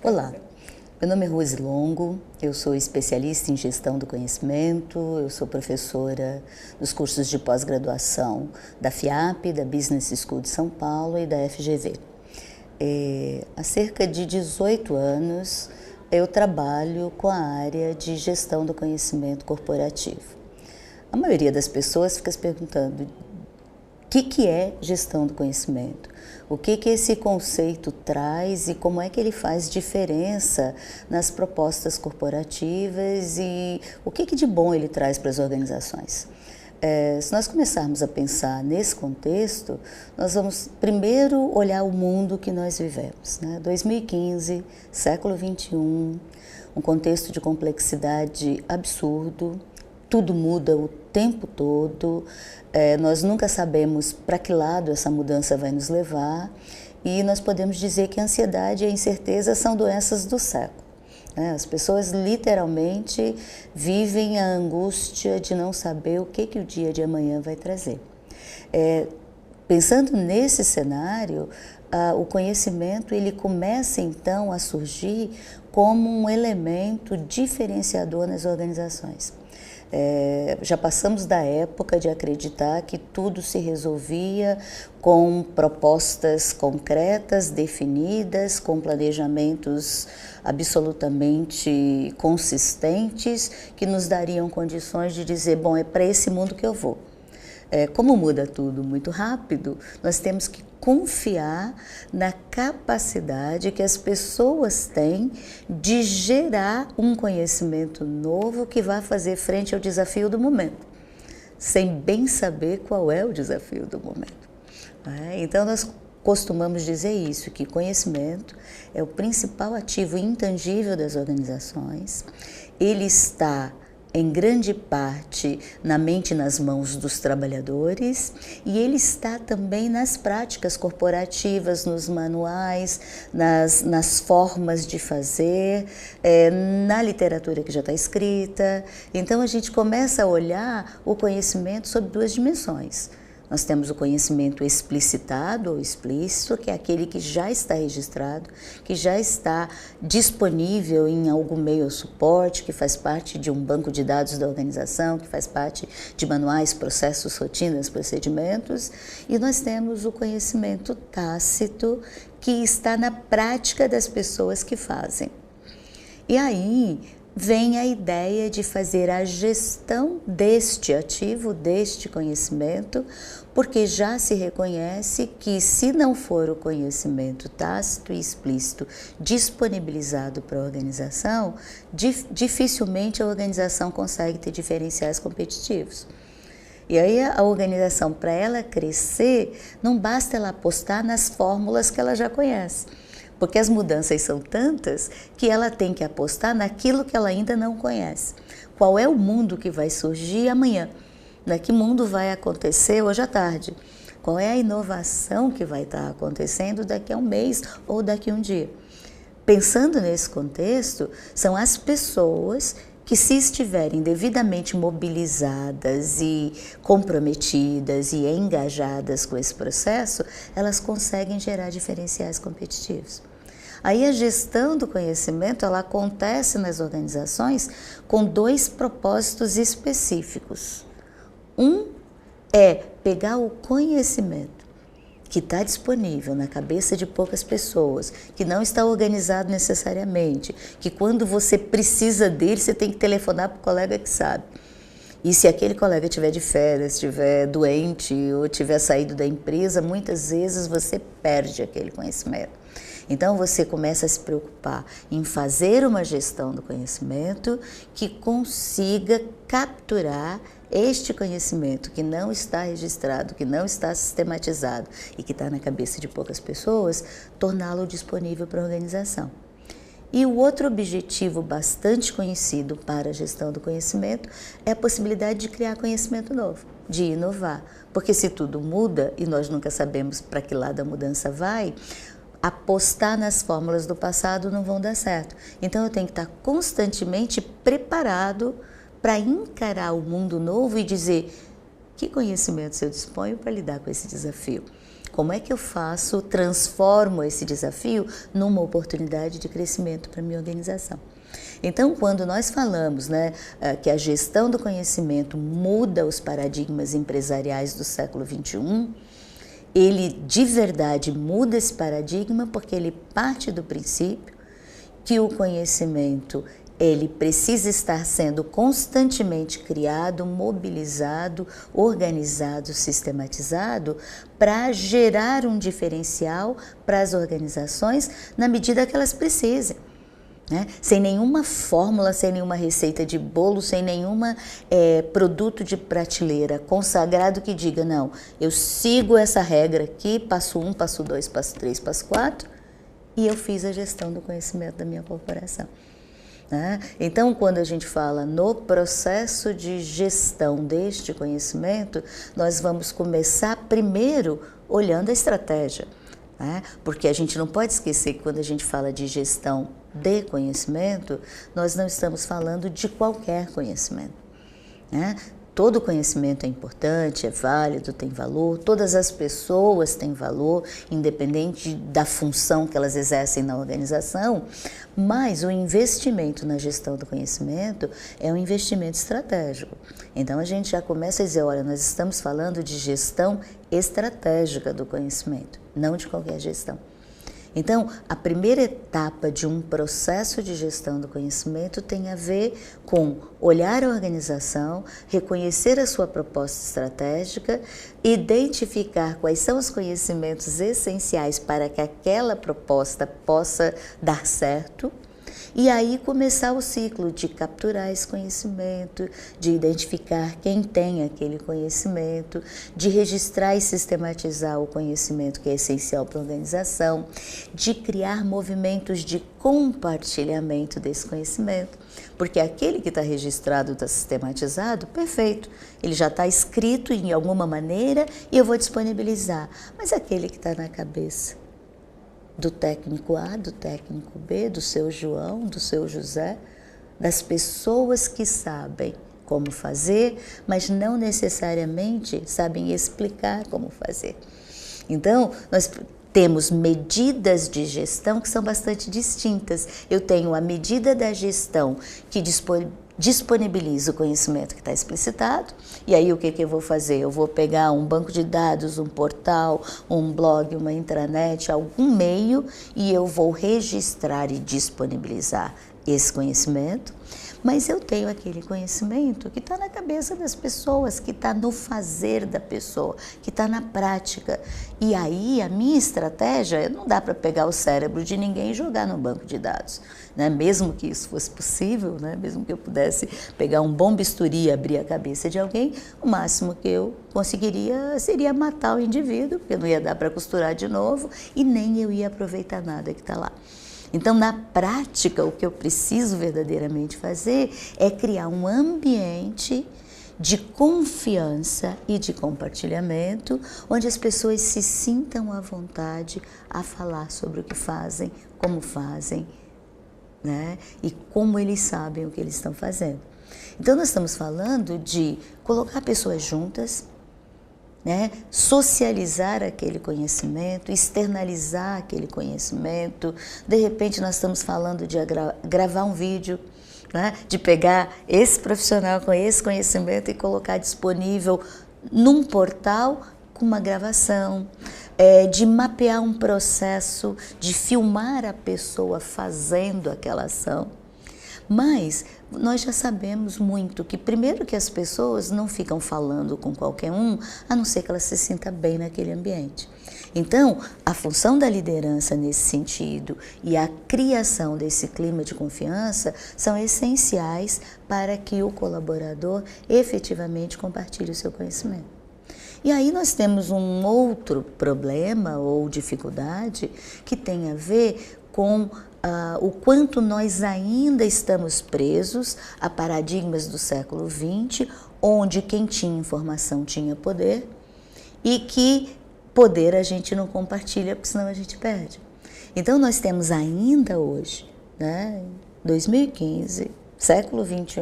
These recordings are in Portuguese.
Olá, meu nome é Rose Longo, eu sou especialista em gestão do conhecimento, eu sou professora dos cursos de pós-graduação da FIAP, da Business School de São Paulo e da FGV. Há cerca de 18 anos eu trabalho com a área de gestão do conhecimento corporativo. A maioria das pessoas fica se perguntando: o que é gestão do conhecimento? O que esse conceito traz e como é que ele faz diferença nas propostas corporativas e o que de bom ele traz para as organizações? Se nós começarmos a pensar nesse contexto, nós vamos primeiro olhar o mundo que nós vivemos, né? 2015, século XXI, um contexto de complexidade absurdo, tudo muda o tempo todo, nós nunca sabemos para que lado essa mudança vai nos levar e nós podemos dizer que a ansiedade e a incerteza são doenças do século. As pessoas literalmente vivem a angústia de não saber o que o dia de amanhã vai trazer. Pensando nesse cenário, o conhecimento ele começa então a surgir como um elemento diferenciador nas organizações. Já passamos da época de acreditar que tudo se resolvia com propostas concretas, definidas, com planejamentos absolutamente consistentes que nos dariam condições de dizer, bom, é para esse mundo que eu vou. Como muda tudo muito rápido, nós temos que confiar na capacidade que as pessoas têm de gerar um conhecimento novo que vai fazer frente ao desafio do momento, sem bem saber qual é o desafio do momento. Então, nós costumamos dizer isso, que conhecimento é o principal ativo intangível das organizações, ele está em grande parte na mente e nas mãos dos trabalhadores e ele está também nas práticas corporativas, nos manuais, nas formas de fazer, na literatura que já está escrita. Então a gente começa a olhar o conhecimento sob duas dimensões. Nós temos o conhecimento explicitado ou explícito, que é aquele que já está registrado, que já está disponível em algum meio ou suporte, que faz parte de um banco de dados da organização, que faz parte de manuais, processos, rotinas, procedimentos. E nós temos o conhecimento tácito, que está na prática das pessoas que fazem. E aí vem a ideia de fazer a gestão deste ativo, deste conhecimento, porque já se reconhece que se não for o conhecimento tácito e explícito disponibilizado para a organização, dificilmente a organização consegue ter diferenciais competitivos. E aí a organização, para ela crescer, não basta ela apostar nas fórmulas que ela já conhece. Porque as mudanças são tantas que ela tem que apostar naquilo que ela ainda não conhece. Qual é o mundo que vai surgir amanhã? Que mundo vai acontecer hoje à tarde? Qual é a inovação que vai estar acontecendo daqui a um mês ou daqui a um dia? Pensando nesse contexto, são as pessoas que, se estiverem devidamente mobilizadas e comprometidas e engajadas com esse processo, elas conseguem gerar diferenciais competitivos. Aí a gestão do conhecimento, ela acontece nas organizações com dois propósitos específicos. Um é pegar o conhecimento que está disponível na cabeça de poucas pessoas, que não está organizado necessariamente, que quando você precisa dele, você tem que telefonar para o colega que sabe. E se aquele colega estiver de férias, estiver doente ou tiver saído da empresa, muitas vezes você perde aquele conhecimento. Então você começa a se preocupar em fazer uma gestão do conhecimento que consiga capturar este conhecimento que não está registrado, que não está sistematizado e que está na cabeça de poucas pessoas, torná-lo disponível para a organização. E o outro objetivo bastante conhecido para a gestão do conhecimento é a possibilidade de criar conhecimento novo, de inovar. Porque se tudo muda e nós nunca sabemos para que lado a mudança vai, apostar nas fórmulas do passado não vão dar certo. Então eu tenho que estar constantemente preparado para encarar o mundo novo e dizer: Que conhecimentos eu disponho para lidar com esse desafio? Como é que eu faço, transformo esse desafio numa oportunidade de crescimento para a minha organização? Então, quando nós falamos, né, que a gestão do conhecimento muda os paradigmas empresariais do século XXI, ele de verdade muda esse paradigma porque ele parte do princípio que o conhecimento ele precisa estar sendo constantemente criado, mobilizado, organizado, sistematizado para gerar um diferencial para as organizações na medida que elas precisem. Né? Sem nenhuma fórmula, sem nenhuma receita de bolo, sem nenhuma produto de prateleira consagrado que diga, não, eu sigo essa regra aqui, passo 1, passo 2, passo 3, passo 4 e eu fiz a gestão do conhecimento da minha corporação. Né? Então, quando a gente fala no processo de gestão deste conhecimento, nós vamos começar primeiro olhando a estratégia. Né? Porque a gente não pode esquecer que quando a gente fala de gestão de conhecimento, nós não estamos falando de qualquer conhecimento. Né? Todo conhecimento é importante, é válido, tem valor, todas as pessoas têm valor, independente da função que elas exercem na organização, mas o investimento na gestão do conhecimento é um investimento estratégico. Então a gente já começa a dizer, olha, nós estamos falando de gestão estratégica do conhecimento, não de qualquer gestão. Então, a primeira etapa de um processo de gestão do conhecimento tem a ver com olhar a organização, reconhecer a sua proposta estratégica, identificar quais são os conhecimentos essenciais para que aquela proposta possa dar certo, e aí começar o ciclo de capturar esse conhecimento, de identificar quem tem aquele conhecimento, de registrar e sistematizar o conhecimento que é essencial para a organização, de criar movimentos de compartilhamento desse conhecimento, porque aquele que está registrado, está sistematizado, perfeito, ele já está escrito em alguma maneira e eu vou disponibilizar, mas aquele que está na cabeça do técnico A, do técnico B, do seu João, do seu José, das pessoas que sabem como fazer, mas não necessariamente sabem explicar como fazer. Então, nós temos medidas de gestão que são bastante distintas. Eu tenho a medida da gestão que disponibiliza o conhecimento que está explicitado, e aí o que eu vou fazer? Eu vou pegar um banco de dados, um portal, um blog, uma intranet, algum meio, e eu vou registrar e disponibilizar esse conhecimento, mas eu tenho aquele conhecimento que está na cabeça das pessoas, que está no fazer da pessoa, que está na prática. E aí a minha estratégia, não dá para pegar o cérebro de ninguém e jogar no banco de dados. Né? Mesmo que isso fosse possível, né? Mesmo que eu pudesse pegar um bom bisturi e abrir a cabeça de alguém, o máximo que eu conseguiria seria matar o indivíduo, porque não ia dar para costurar de novo e nem eu ia aproveitar nada que está lá. Então, na prática, o que eu preciso verdadeiramente fazer é criar um ambiente de confiança e de compartilhamento, onde as pessoas se sintam à vontade a falar sobre o que fazem, né? E como eles sabem o que eles estão fazendo. Então, nós estamos falando de colocar pessoas juntas, né? Socializar aquele conhecimento, externalizar aquele conhecimento. De repente nós estamos falando de gravar um vídeo, né? De pegar esse profissional com esse conhecimento e colocar disponível num portal com uma gravação, de mapear um processo, de filmar a pessoa fazendo aquela ação. Mas nós já sabemos muito que, primeiro, que as pessoas não ficam falando com qualquer um, a não ser que ela se sinta bem naquele ambiente. Então, a função da liderança nesse sentido e a criação desse clima de confiança são essenciais para que o colaborador efetivamente compartilhe o seu conhecimento. E aí nós temos um outro problema ou dificuldade que tem a ver com o quanto nós ainda estamos presos a paradigmas do século XX, onde quem tinha informação tinha poder, e que poder a gente não compartilha, porque senão a gente perde. Então nós temos ainda hoje, né, 2015, século XXI,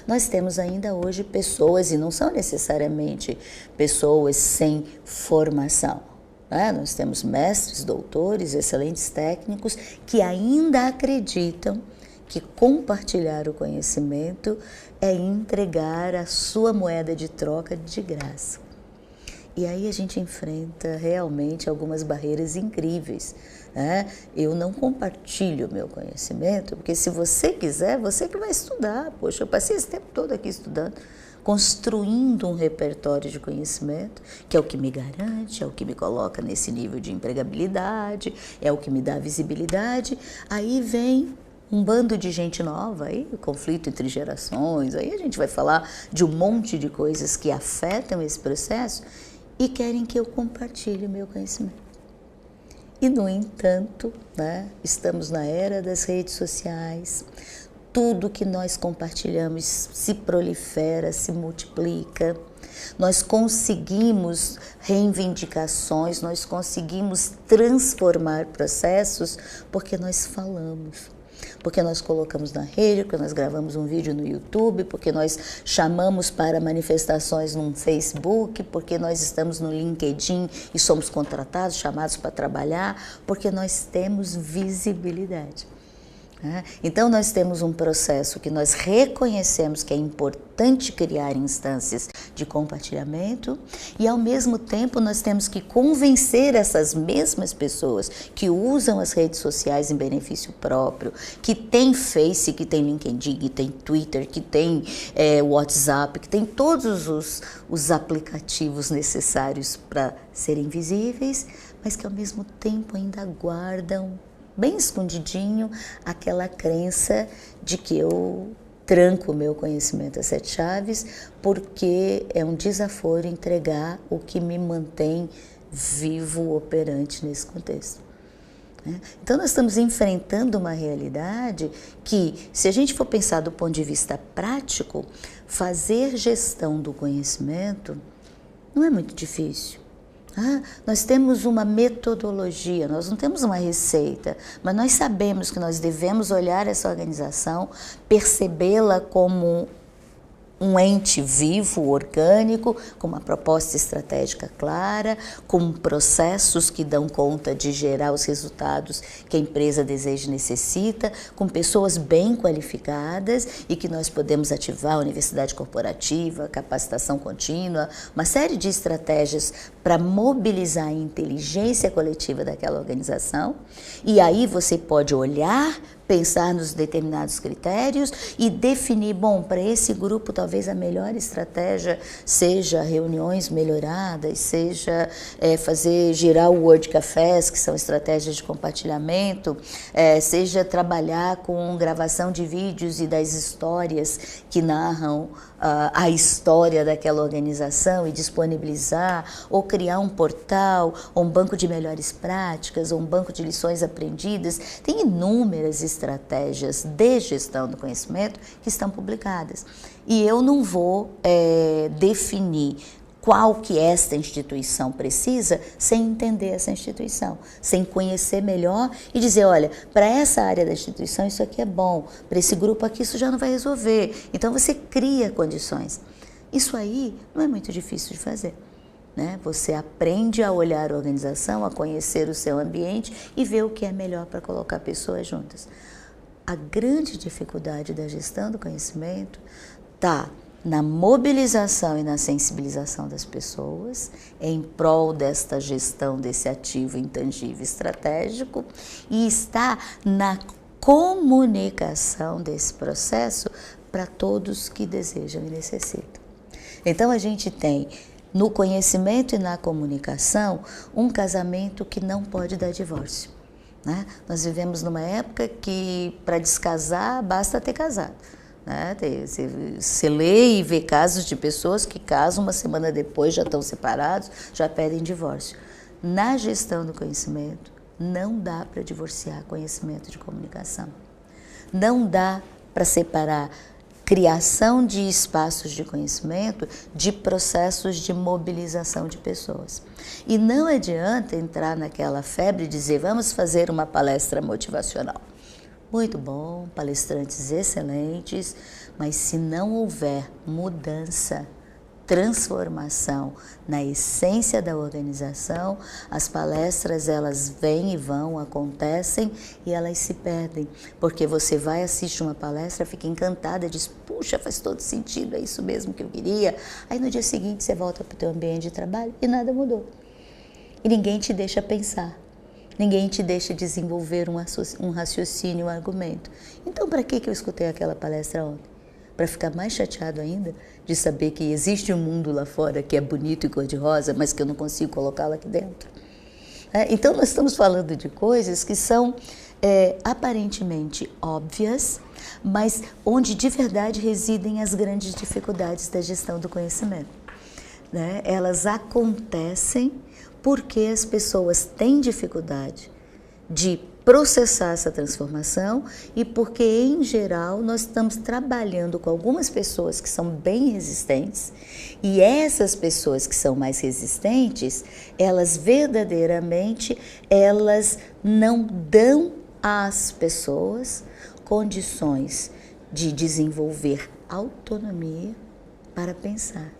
nós temos ainda hoje pessoas, e não são necessariamente pessoas sem formação, né? Nós temos mestres, doutores, excelentes técnicos que ainda acreditam que compartilhar o conhecimento é entregar a sua moeda de troca de graça. E aí a gente enfrenta realmente algumas barreiras incríveis, né? Eu não compartilho o meu conhecimento, porque se você quiser, você que vai estudar. Poxa, eu passei esse tempo todo aqui estudando, construindo um repertório de conhecimento, que é o que me garante, é o que me coloca nesse nível de empregabilidade, é o que me dá visibilidade. Aí vem um bando de gente nova, aí o conflito entre gerações, aí a gente vai falar de um monte de coisas que afetam esse processo e querem que eu compartilhe o meu conhecimento. E, no entanto, né, estamos na era das redes sociais, tudo que nós compartilhamos se prolifera, se multiplica, nós conseguimos reivindicações, nós conseguimos transformar processos porque nós falamos. Porque nós colocamos na rede, porque nós gravamos um vídeo no YouTube, porque nós chamamos para manifestações no Facebook, porque nós estamos no LinkedIn e somos contratados, chamados para trabalhar, porque nós temos visibilidade. Então, nós temos um processo que nós reconhecemos que é importante criar instâncias de compartilhamento e, ao mesmo tempo, nós temos que convencer essas mesmas pessoas que usam as redes sociais em benefício próprio, que tem Face, que tem LinkedIn, que tem Twitter, que tem WhatsApp, que tem todos os aplicativos necessários para serem visíveis, mas que, ao mesmo tempo, ainda guardam bem escondidinho aquela crença de que eu tranco o meu conhecimento a 7 chaves porque é um desaforo entregar o que me mantém vivo, operante nesse contexto. Então nós estamos enfrentando uma realidade que, se a gente for pensar do ponto de vista prático, fazer gestão do conhecimento não é muito difícil. Nós temos uma metodologia, nós não temos uma receita, mas nós sabemos que nós devemos olhar essa organização, percebê-la como um ente vivo, orgânico, com uma proposta estratégica clara, com processos que dão conta de gerar os resultados que a empresa deseja e necessita, com pessoas bem qualificadas e que nós podemos ativar a universidade corporativa, capacitação contínua, uma série de estratégias para mobilizar a inteligência coletiva daquela organização. E aí você pode olhar, pensar nos determinados critérios e definir, bom, para esse grupo talvez a melhor estratégia seja reuniões melhoradas, seja fazer girar o Word Cafés, que são estratégias de compartilhamento, seja trabalhar com gravação de vídeos e das histórias que narram a história daquela organização e disponibilizar, ou criar um portal, ou um banco de melhores práticas, ou um banco de lições aprendidas. Tem inúmeras estratégias de gestão do conhecimento que estão publicadas. E eu não vou definir qual que esta instituição precisa sem entender essa instituição, sem conhecer melhor e dizer, olha, para essa área da instituição isso aqui é bom, para esse grupo aqui isso já não vai resolver. Então você cria condições. Isso aí não é muito difícil de fazer, né? Você aprende a olhar a organização, a conhecer o seu ambiente e ver o que é melhor para colocar pessoas juntas. A grande dificuldade da gestão do conhecimento está na mobilização e na sensibilização das pessoas, em prol desta gestão desse ativo intangível estratégico, e está na comunicação desse processo para todos que desejam e necessitam. Então a gente tem no conhecimento e na comunicação um casamento que não pode dar divórcio, né? Nós vivemos numa época que para descasar basta ter casado. Você lê e vê casos de pessoas que casam, uma semana depois já estão separados, já pedem divórcio. Na gestão do conhecimento, não dá para divorciar conhecimento de comunicação. Não dá para separar criação de espaços de conhecimento de processos de mobilização de pessoas. E não adianta entrar naquela febre e dizer, vamos fazer uma palestra motivacional. muito bom, palestrantes excelentes, mas se não houver mudança, transformação na essência da organização, as palestras elas vêm e vão, acontecem e elas se perdem, porque você vai assistir uma palestra, fica encantada, diz, puxa, faz todo sentido, é isso mesmo que eu queria, aí no dia seguinte você volta para o teu ambiente de trabalho e nada mudou. E ninguém te deixa pensar, ninguém te deixa desenvolver um raciocínio, um argumento. Então, para que eu escutei aquela palestra ontem? Para ficar mais chateado ainda de saber que existe um mundo lá fora que é bonito e cor-de-rosa, mas que eu não consigo colocá-lo aqui dentro. Então, nós estamos falando de coisas que são aparentemente óbvias, mas onde de verdade residem as grandes dificuldades da gestão do conhecimento. Elas acontecem porque as pessoas têm dificuldade de processar essa transformação e porque, em geral, nós estamos trabalhando com algumas pessoas que são bem resistentes e essas pessoas que são mais resistentes, elas verdadeiramente, elas não dão às pessoas condições de desenvolver autonomia para pensar.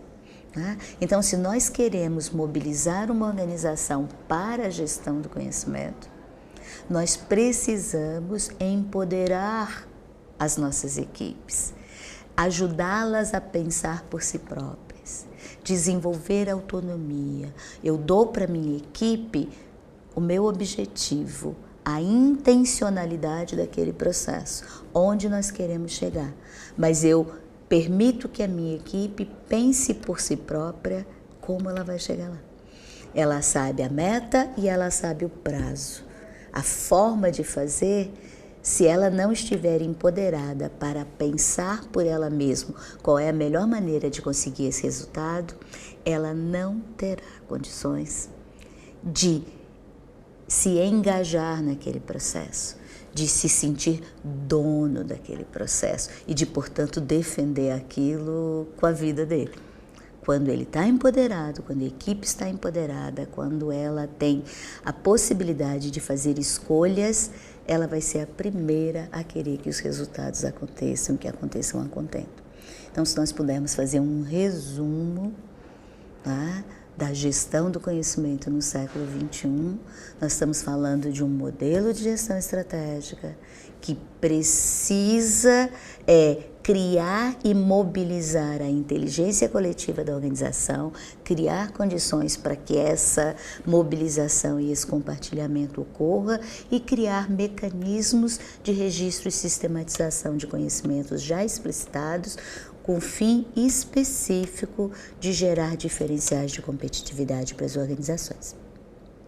Então, se nós queremos mobilizar uma organização para a gestão do conhecimento, nós precisamos empoderar as nossas equipes, ajudá-las a pensar por si próprias, desenvolver autonomia. Eu dou para minha equipe o meu objetivo, a intencionalidade daquele processo, onde nós queremos chegar, mas eu permito que a minha equipe pense por si própria como ela vai chegar lá. Ela sabe a meta e ela sabe o prazo. A forma de fazer, se ela não estiver empoderada para pensar por ela mesma qual é a melhor maneira de conseguir esse resultado, ela não terá condições de se engajar naquele processo, de se sentir dono daquele processo e de, portanto, defender aquilo com a vida dele. Quando ele está empoderado, quando a equipe está empoderada, quando ela tem a possibilidade de fazer escolhas, ela vai ser a primeira a querer que os resultados aconteçam, que aconteçam a contento. Então, se nós pudermos fazer um resumo, da gestão do conhecimento no século XXI, nós estamos falando de um modelo de gestão estratégica que precisa criar e mobilizar a inteligência coletiva da organização, criar condições para que essa mobilização e esse compartilhamento ocorra e criar mecanismos de registro e sistematização de conhecimentos já explicitados, com fim específico de gerar diferenciais de competitividade para as organizações.